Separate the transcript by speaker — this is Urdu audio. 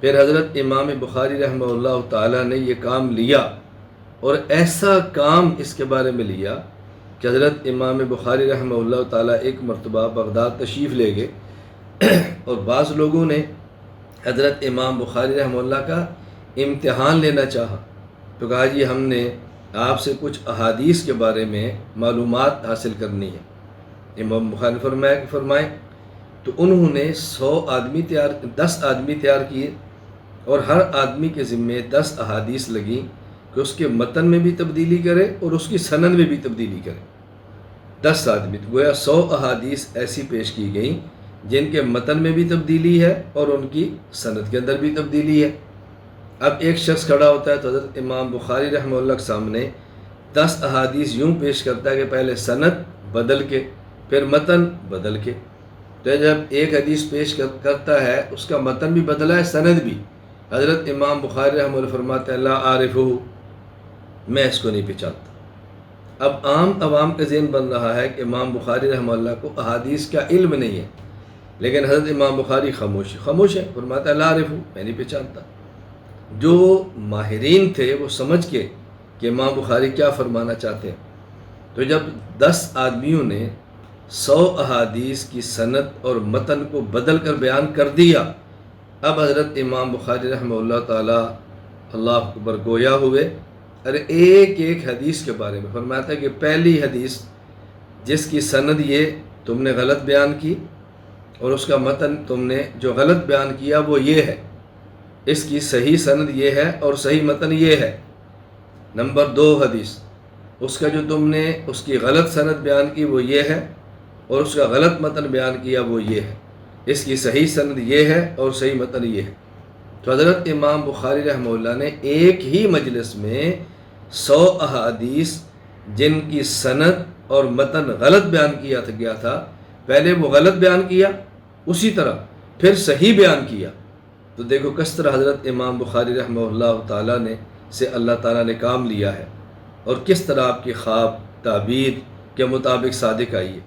Speaker 1: پھر حضرت امام بخاری رحمہ اللہ تعالیٰ نے یہ کام لیا، اور ایسا کام اس کے بارے میں لیا کہ حضرت امام بخاری رحمہ اللہ تعالیٰ ایک مرتبہ بغداد تشریف لے گئے، اور بعض لوگوں نے حضرت امام بخاری رحمہ اللہ کا امتحان لینا چاہا، تو کہا جی ہم نے آپ سے کچھ احادیث کے بارے میں معلومات حاصل کرنی ہے۔ امام بخاری فرمائیں تو انہوں نے 10 آدمی تیار کیے، اور ہر آدمی کے ذمے 10 احادیث لگیں کہ اس کے متن میں بھی تبدیلی کرے اور اس کی سند میں بھی تبدیلی کرے۔ 10 آدمی، تو گویا 100 احادیث ایسی پیش کی گئیں جن کے متن میں بھی تبدیلی ہے اور ان کی سند کے اندر بھی تبدیلی ہے۔ اب ایک شخص کھڑا ہوتا ہے تو حضرت امام بخاری رحمہ اللہ کے سامنے 10 احادیث یوں پیش کرتا ہے کہ پہلے سند بدل کے، پھر متن بدل کے۔ تو جب ایک حدیث پیش کرتا ہے اس کا متن بھی بدلا ہے، سند بھی، حضرت امام بخاری رحمہ اللہ فرماتے ہیں لا عارفہ، میں اس کو نہیں پہچانتا۔ اب عام عوام کا ذہن بن رہا ہے کہ امام بخاری رحمہ اللہ کو احادیث کا علم نہیں ہے، لیکن حضرت امام بخاری خاموش ہے، فرماتا ہے لا عارفہ، میں نہیں پہچانتا۔ جو ماہرین تھے وہ سمجھ کے کہ امام بخاری کیا فرمانا چاہتے ہیں، تو جب 10 آدمیوں نے 100 احادیث کی سند اور متن کو بدل کر بیان کر دیا، اب حضرت امام بخاری رحمہ اللہ تعالی اللہ اکبر گویا ہوئے، ارے ایک ایک حدیث کے بارے میں فرماتا ہے کہ پہلی حدیث جس کی سند یہ تم نے غلط بیان کی، اور اس کا متن تم نے جو غلط بیان کیا وہ یہ ہے، اس کی صحیح سند یہ ہے اور صحیح متن یہ ہے۔ نمبر 2 حدیث، اس کا جو تم نے اس کی غلط سند بیان کی وہ یہ ہے، اور اس کا غلط متن بیان کیا وہ یہ ہے، اس کی صحیح سند یہ ہے اور صحیح متن یہ ہے۔ تو حضرت امام بخاری رحمہ اللہ نے ایک ہی مجلس میں 100 احادیث جن کی سند اور متن غلط بیان کیا گیا تھا، پہلے وہ غلط بیان کیا، اسی طرح پھر صحیح بیان کیا۔ تو دیکھو کس طرح حضرت امام بخاری رحمہ اللہ تعالیٰ نے سے اللہ تعالیٰ نے کام لیا ہے، اور کس طرح آپ کی خواب تعبیر کے مطابق صادق آئی ہے۔